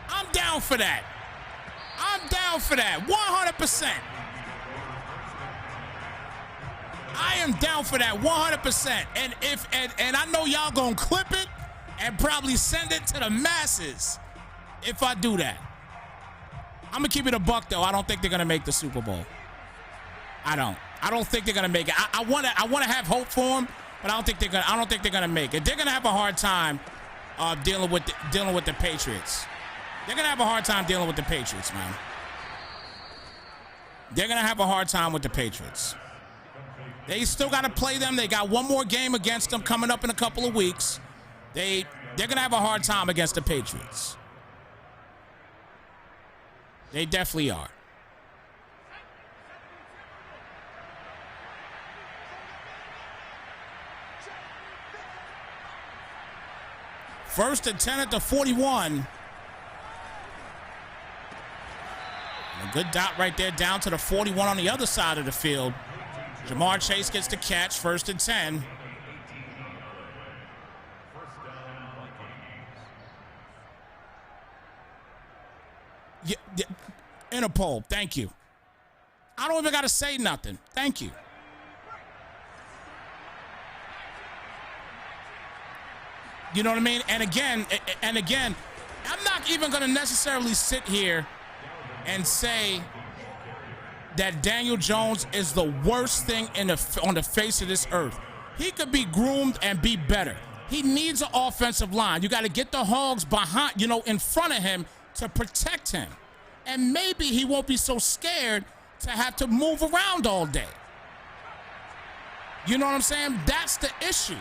I'm down for that. I'm down for that, 100%. I am down for that, 100%. And I know y'all gonna clip it and probably send it to the masses if I do that. I'm gonna keep it a buck, though. I don't think they're gonna make the Super Bowl. I don't think they're gonna make it. I wanna have hope for them, but I don't think they're gonna make it. They're gonna have a hard time dealing with the Patriots. They're gonna have a hard time dealing with the Patriots, man. They're gonna have a hard time with the Patriots. They still gotta play them. They got one more game against them coming up in a couple of weeks. They're gonna have a hard time against the Patriots. They definitely are. First and 10 at the 41. And a good dot right there down to the 41 on the other side of the field. Jamar Chase gets the catch, first and 10. Yeah, Interpol, thank you. I don't even got to say nothing. Thank you. You know what I mean? And again, I'm not even going to necessarily sit here and say that Daniel Jones is the worst thing on the face of this earth. He could be groomed and be better. He needs an offensive line. You got to get the Hogs behind, in front of him to protect him. And maybe he won't be so scared to have to move around all day. You know what I'm saying? That's the issue.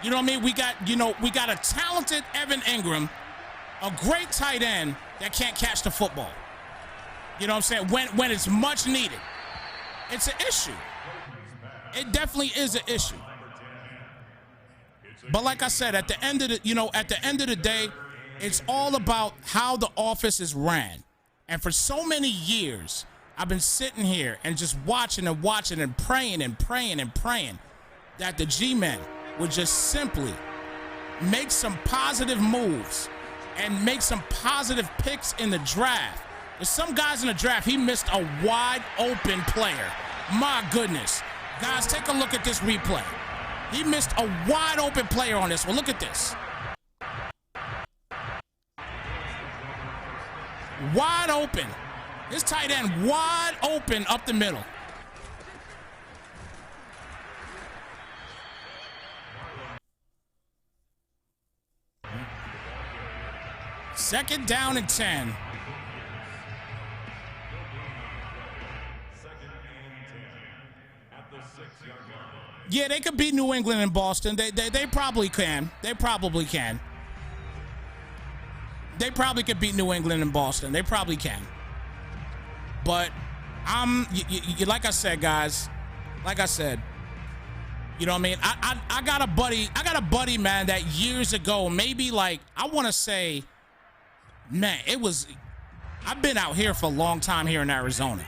You know what I mean? We got a talented Evan Ingram, a great tight end that can't catch the football. You know what I'm saying? When it's much needed. It's an issue. It definitely is an issue. But like I said, at the end of the day, it's all about how the office is ran. And for so many years, I've been sitting here and just watching and praying that the G-men would just simply make some positive moves and make some positive picks in the draft. There's some guys in the draft, he missed a wide open player. My goodness. Guys, take a look at this replay. He missed a wide open player on this one. Look at this. Wide open. This tight end wide open up the middle. Second down and 10. Yeah, they could beat New England and Boston. They probably can. They probably can. They probably could beat New England and Boston. They probably can. But like I said, guys, like I said, you know what I mean? I got a buddy, man, that years ago, maybe like, I want to say, man, I've been out here for a long time here in Arizona.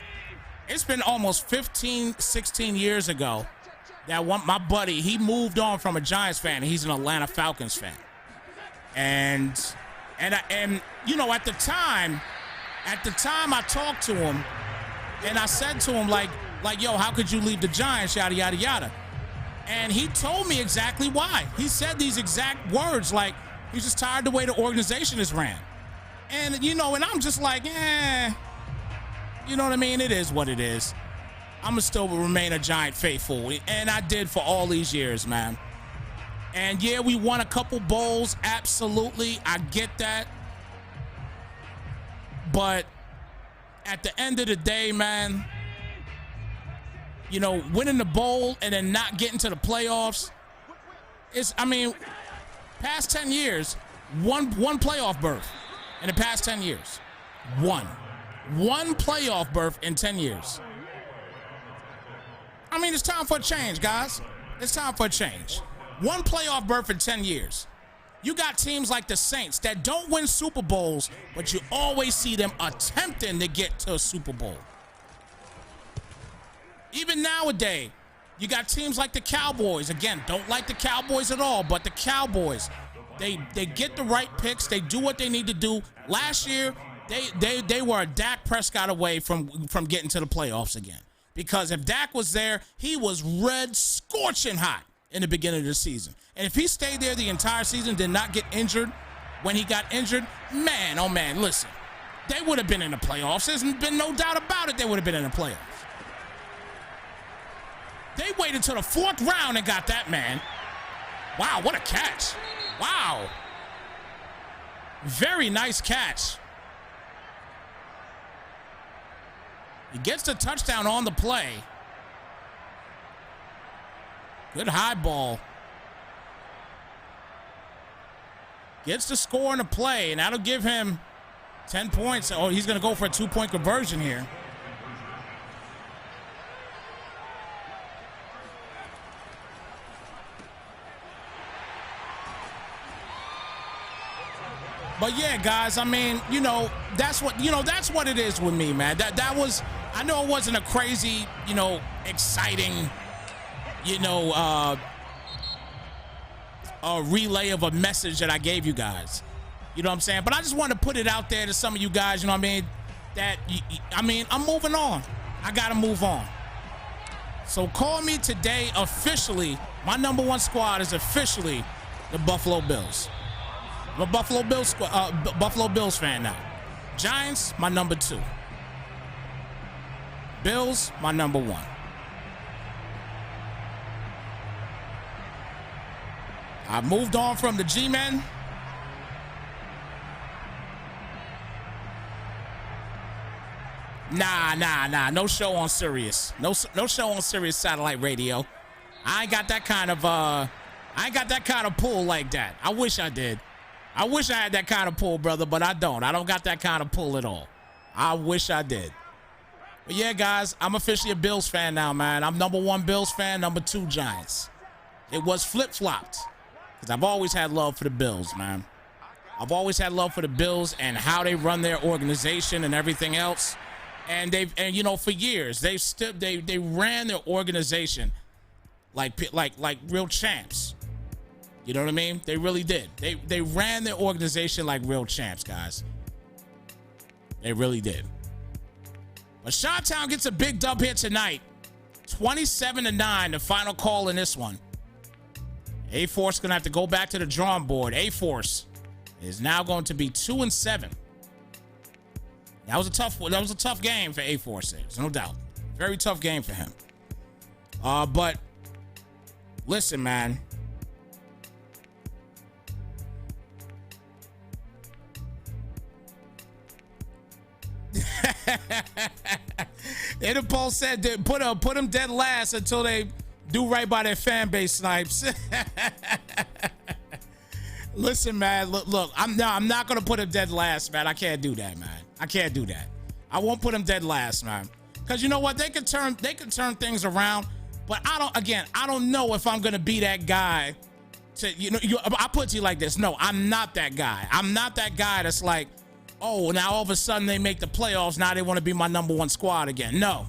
It's been almost 15, 16 years ago that my buddy, he moved on from a Giants fan, and he's an Atlanta Falcons fan. And at the time I talked to him and I said to him like, yo, how could you leave the Giants, yada, yada, yada. And he told me exactly why. He said these exact words, like, he's just tired of the way the organization is ran. And, you know, and I'm just like, you know what I mean? It is what it is. I'm going to still remain a Giant faithful. And I did for all these years, man. And, yeah, we won a couple bowls. Absolutely. I get that. But at the end of the day, man, you know, winning the bowl and then not getting to the playoffs is, I mean, past 10 years, one playoff berth in the past 10 years. One playoff berth in 10 years. I mean, it's time for a change, guys. It's time for a change. One playoff berth in 10 years. You got teams like the Saints that don't win Super Bowls, but you always see them attempting to get to a Super Bowl. Even nowadays, you got teams like the Cowboys. Again, don't like the Cowboys at all, but the Cowboys, they get the right picks. They do what they need to do. Last year, they were a Dak Prescott away from getting to the playoffs again. Because if Dak was there, he was red scorching hot in the beginning of the season. And if he stayed there the entire season, did not get injured when he got injured, man, oh man, listen, they would have been in the playoffs. There's been no doubt about it. They would have been in the playoffs. They waited till the 4th round and got that man. Wow, what a catch. Wow. Very nice catch. He gets the touchdown on the play. Good high ball. Gets the score in the play, and that'll give him 10 points. Oh, he's going to go for a 2-point conversion here. But yeah, guys, I mean, you know, that's what it is with me, man. That was, I know it wasn't a crazy, you know, exciting, you know, a relay of a message that I gave you guys. You know what I'm saying? But I just want to put it out there to some of you guys, you know what I mean? That, I mean, I'm moving on. I got to move on. So call me today officially. My number 1 squad is officially the Buffalo Bills. I'm a Buffalo Bills fan now. Giants, my number 2. Bills, my number 1. I moved on from the G-Men. Nah. No show on Sirius. No show on Sirius satellite radio. I ain't got that kind of pull like that. I wish I did. I wish I had that kind of pull, brother, but I don't. I don't got that kind of pull at all. I wish I did. But yeah, guys, I'm officially a Bills fan now, man. I'm number 1 Bills fan, number 2 Giants. It was flip-flopped because I've always had love for the Bills, man. I've always had love for the Bills and how they run their organization and everything else. And you know, for years they ran their organization like real champs. You know what I mean? They really did. They ran their organization like real champs, guys. They really did. But Chi-Town gets a big dub here tonight. 27-9, the final call in this one. A-Force gonna have to go back to the drawing board. A-Force is now going to be 2-7. That was a tough game for A-Force. There's no doubt. Very tough game for him. But listen, man. Interpol said that put them dead last until they do right by their fan base, Snypz. Listen, man, look, I'm not gonna put him dead last, man. I can't do that, man. I can't do that. I won't put him dead last, man. Cause you know what? They could turn things around, but I don't know if I'm gonna be that guy to, I put it to you like this. No, I'm not that guy. I'm not that guy that's like, oh, now all of a sudden they make the playoffs. Now they want to be my number 1 squad again. No,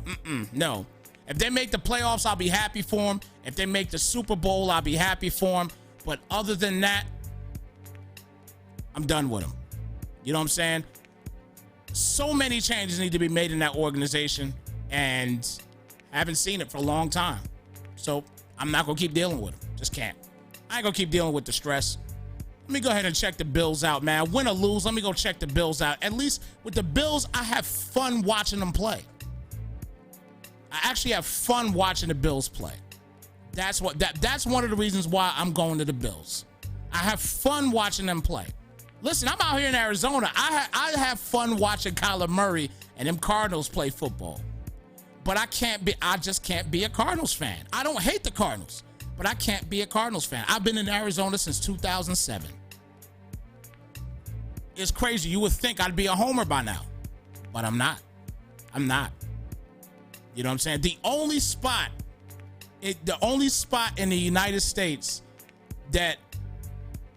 no. If they make the playoffs, I'll be happy for them. If they make the Super Bowl, I'll be happy for them. But other than that, I'm done with them. You know what I'm saying? So many changes need to be made in that organization, and I haven't seen it for a long time. So I'm not going to keep dealing with them. Just can't. I ain't going to keep dealing with the stress. Let me go ahead and check the Bills out, man. Win or lose, let me go check the Bills out. At least with the Bills, I have fun watching them play. I actually have fun watching the Bills play. That's one of the reasons why I'm going to the Bills. I have fun watching them play. Listen, I'm out here in Arizona. I have fun watching Kyler Murray and them Cardinals play football. But I just can't be a Cardinals fan. I don't hate the Cardinals, but I can't be a Cardinals fan. I've been in Arizona since 2007. It's crazy. You would think I'd be a homer by now, but I'm not. I'm not. You know what I'm saying? The only spot in the United States that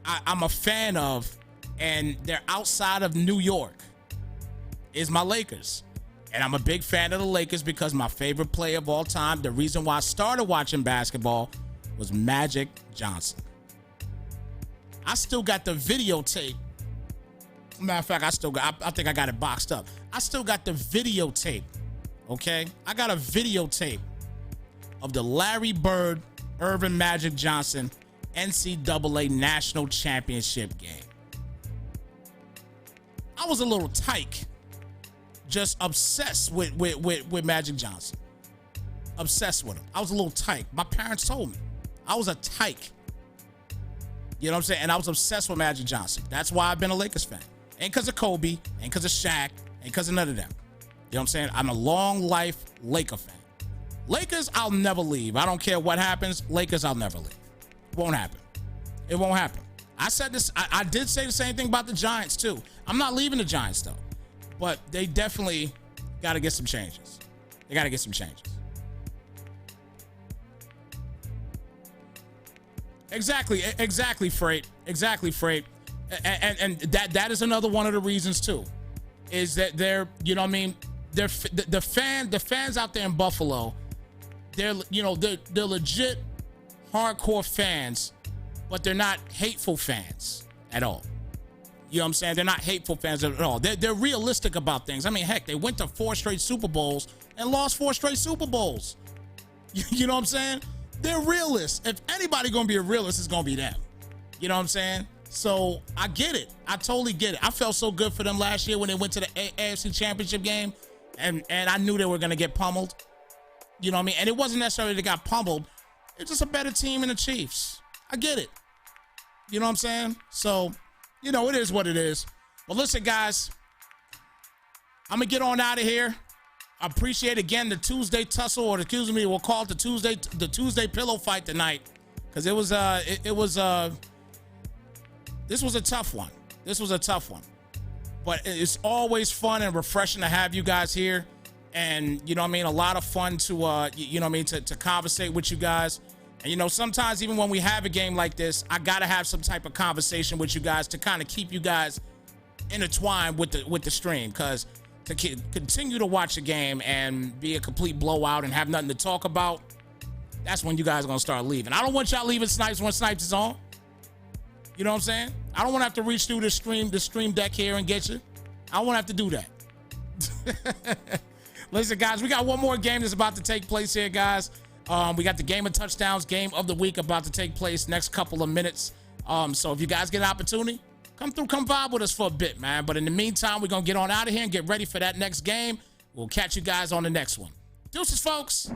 I'm a fan of, and they're outside of New York, is my Lakers. And I'm a big fan of the Lakers because my favorite player of all time, the reason why I started watching basketball, was Magic Johnson. I still got the videotape. Matter of fact, I think I got it boxed up. I still got the videotape, okay? I got a videotape of the Larry Bird, Irvin Magic Johnson NCAA National Championship game. I was a little tyke. Just obsessed with Magic Johnson. Obsessed with him. I was a little tyke. My parents told me I was a tyke. You know what I'm saying? And I was obsessed with Magic Johnson. That's why I've been a Lakers fan. Ain't because of Kobe, ain't because of Shaq, ain't because of none of them. You know what I'm saying? I'm a long life Laker fan. Lakers, I'll never leave. I don't care what happens. Lakers, I'll never leave. Won't happen. It won't happen. I said this. I did say the same thing about the Giants too. I'm not leaving the Giants though. But they definitely got to get some changes. They got to get some changes. Exactly, Freight. Exactly, Freight. And that is another one of the reasons too, is that they're, you know what I mean, they're the fans out there in Buffalo, they're legit hardcore fans, but they're not hateful fans at all. You know what I'm saying? They're not hateful fans at all. They're realistic about things. I mean, heck, they went to 4 straight Super Bowls and lost 4 straight Super Bowls. You know what I'm saying? They're realists. If anybody gonna be a realist, it's gonna be them. You know what I'm saying? So I get it. I totally get it. I felt so good for them last year when they went to the AFC Championship game, and I knew they were gonna get pummeled. You know what I mean? And it wasn't necessarily they got pummeled. It's just a better team than the Chiefs. I get it. You know what I'm saying? So, you know, it is what it is. But listen, guys, I'm going to get on out of here. I appreciate, again, the Tuesday tussle, or excuse me, we'll call it the Tuesday pillow fight tonight. Because this was a tough one. This was a tough one. But it's always fun and refreshing to have you guys here. And, you know what I mean, a lot of fun to, you know what I mean, to conversate with you guys. And, you know, sometimes even when we have a game like this, I got to have some type of conversation with you guys to kind of keep you guys intertwined with the stream. Because to continue to watch a game and be a complete blowout and have nothing to talk about, that's when you guys are going to start leaving. I don't want y'all leaving Snypz when Snypz is on. You know what I'm saying? I don't want to have to reach through the stream deck here and get you. I don't want to have to do that. Listen, guys, we got one more game that's about to take place here, guys. We got the Game of Touchdowns game of the week about to take place next couple of minutes. So if you guys get an opportunity, come vibe with us for a bit, man. But in the meantime, we're going to get on out of here and get ready for that next game. We'll catch you guys on the next one. Deuces, folks.